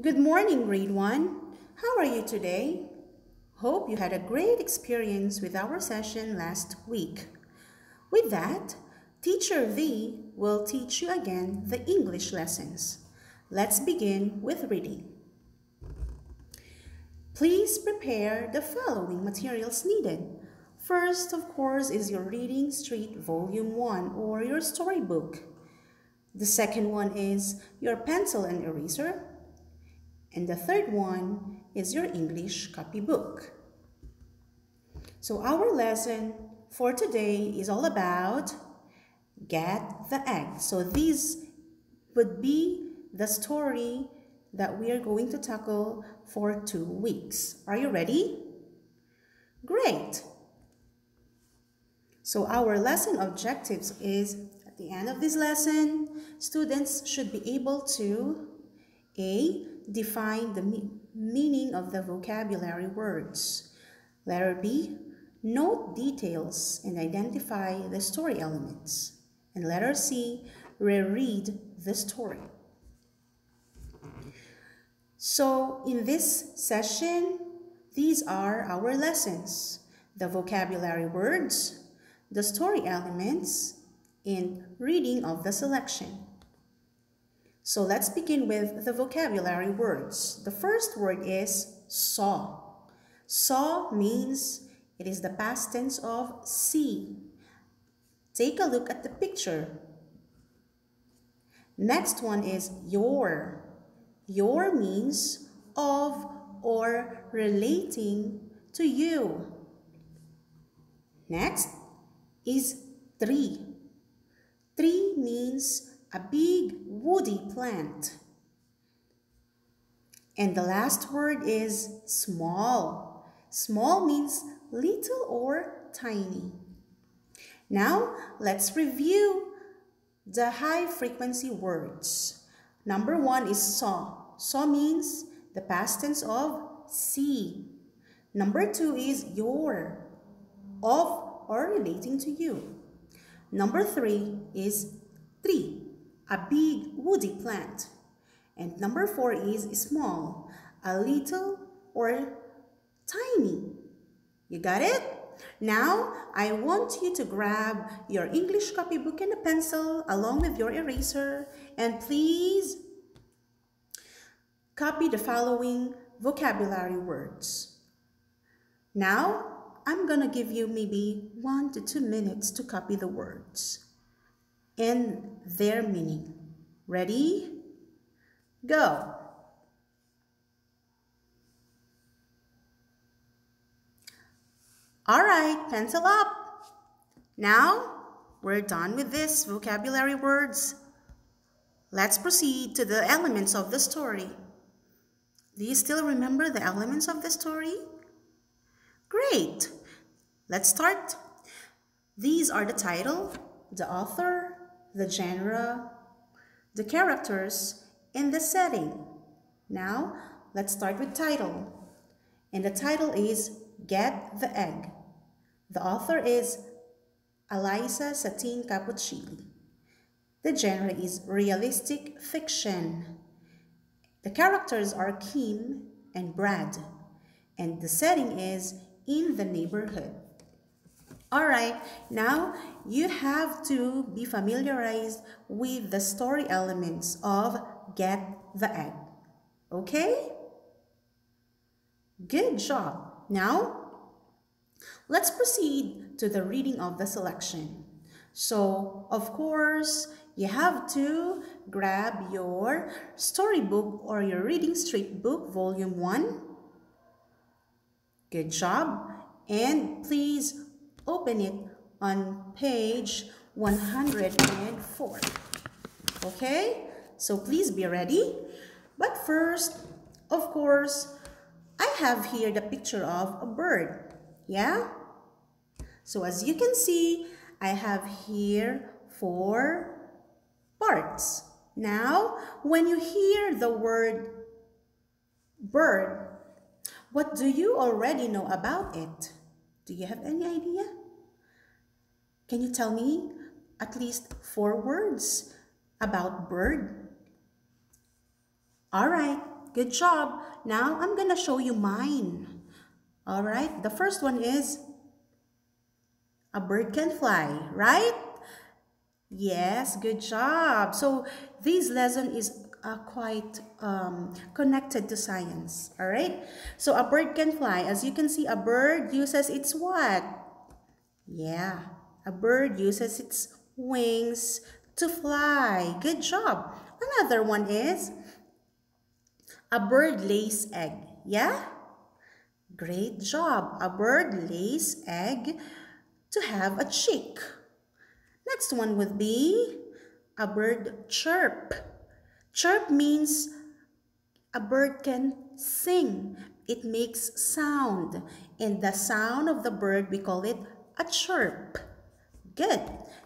Good morning, grade 1. How are you today? Hope you had a great experience with our session last week. With that, Teacher V will teach you again the English lessons. Let's begin with reading. Please prepare the following materials needed. First, of course, is your Reading Street Volume 1 or your storybook. The second one is your pencil and eraser. And the third one is your English copybook. So our lesson for today is all about Get the Egg. So this would be the story that we are going to tackle for 2 weeks. Are you ready? Great! So our lesson objectives is, at the end of this lesson, students should be able to A. Define the meaning of the vocabulary words. Letter B. Note details and identify the story elements. And letter C. Reread the story. So in this session, these are our lessons: the vocabulary words, the story elements, and reading of the selection. So let's begin with the vocabulary words. The first word is saw. Saw means it is the past tense of see. Take a look at the picture. Next one is your. Your means of or relating to you. Next is tree. Tree means a big woody plant. And the last word is small. Small means little or tiny. Now, let's review the high frequency words. Number 1 is saw. Saw means the past tense of see. Number 2 is your, of or relating to you. Number 3 is tree, a big woody plant. And number 4 is small, a little or tiny. You got it? Now, I want you to grab your English copybook and a pencil along with your eraser, and please copy the following vocabulary words. Now, I'm gonna give you maybe 1 to 2 minutes to copy the words and their meaning. Ready? Go! All right, pencil up. Now, we're done with this vocabulary words. Let's proceed to the elements of the story. Do you still remember the elements of the story? Great! Let's start. These are the title, the author, the genre, the characters, and the setting. Now, let's start with title. And the title is Get the Egg. The author is Eliza Satin Cappuccilli. The genre is realistic fiction. The characters are Kim and Brad. And the setting is in the neighborhood. Alright, now you have to be familiarized with the story elements of Get the Egg. Okay? Good job. Now, let's proceed to the reading of the selection. So, of course, you have to grab your storybook or your Reading Street book, Volume 1. Good job. And please open it on page 104. Okay? So please be ready. But first, of course, I have here the picture of a bird. Yeah? So as you can see, I have here 4 parts. Now, when you hear the word bird, what do you already know about it? Do you have any idea? Can you tell me at least 4 words about bird? All right, good job. Now I'm gonna show you mine. All right, the first one is a bird can fly, right? Yes, good job. So this lesson is quite connected to science, all right? So a bird can fly. As you can see, a bird uses its what? Yeah, a bird uses its wings to fly. Good job. Another one is a bird lays egg. Yeah? Great job. A bird lays egg to have a chick. Next one would be a bird chirp. Chirp means a bird can sing. It makes sound. And the sound of the bird, we call it a chirp. Good.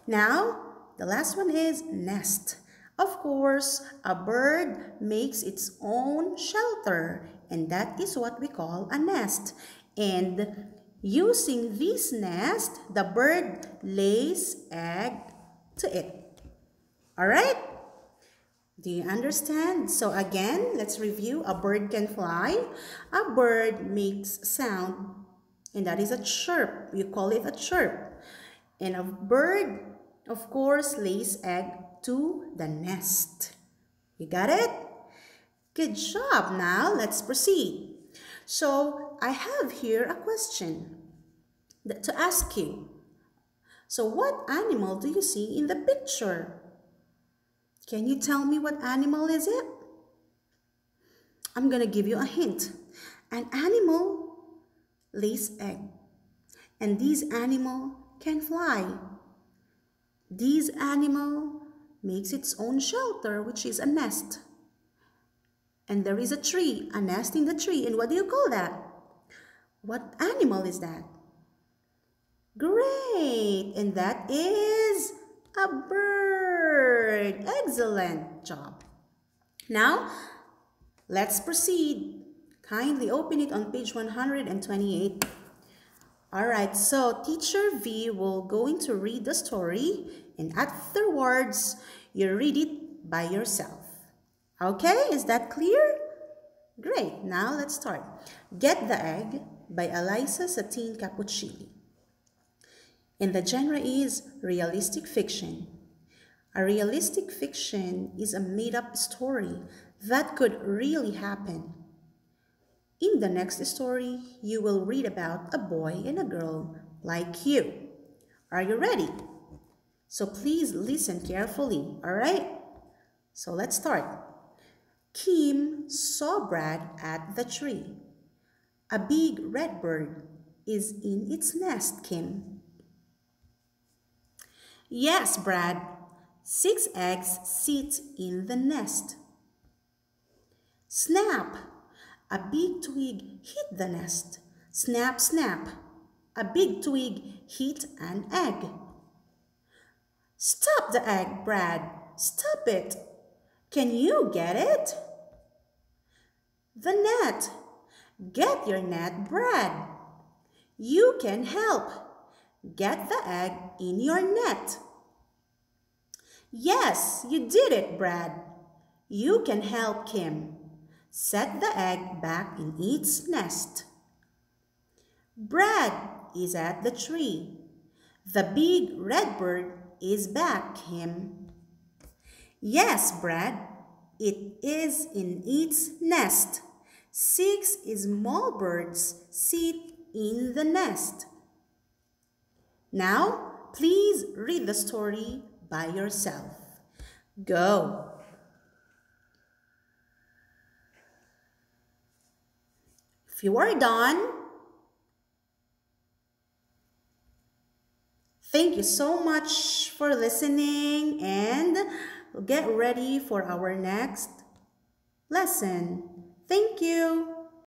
Now, the last one is nest. Of course, a bird makes its own shelter, and that is what we call a nest. And using this nest, the bird lays egg to it. All right? Do you understand? So again, let's review. A bird can fly. A bird makes sound, and that is a chirp. You call it a chirp. And a bird, of course, lays egg to the nest. You got it? Good job. Now, let's proceed. So, I have here a question to ask you. So, what animal do you see in the picture? Can you tell me what animal is it? I'm going to give you a hint. An animal lays egg. And this animal can fly. This animal makes its own shelter, which is a nest. And there is a tree, a nest in the tree. And what do you call that? What animal is that? Great! And that is a bird. Excellent job. Now, let's proceed. Kindly open it on page 128. Alright, so Teacher V will going to read the story, and afterwards, you read it by yourself. Okay, is that clear? Great, now let's start. Get the Egg by Eliza Satin Cappuccini. And the genre is realistic fiction. A realistic fiction is a made-up story that could really happen. In the next story, you will read about a boy and a girl like you. Are you ready? So please listen carefully, all right? So let's start. Kim saw Brad at the tree. A big red bird is in its nest, Kim. Yes, Brad. 6 eggs sit in the nest. Snap! A big twig hit the nest. Snap, snap. A big twig hit an egg. Stop the egg, Brad. Stop it. Can you get it? The net. Get your net, Brad. You can help. Get the egg in your net. Yes, you did it, Brad. You can help Kim. Set the egg back in its nest. Brad is at the tree. The big red bird is back, Kim. Yes, Brad, it is in its nest. 6 small birds sit in the nest. Now, please read the story by yourself. Go. If you are done, thank you so much for listening, and get ready for our next lesson. Thank you.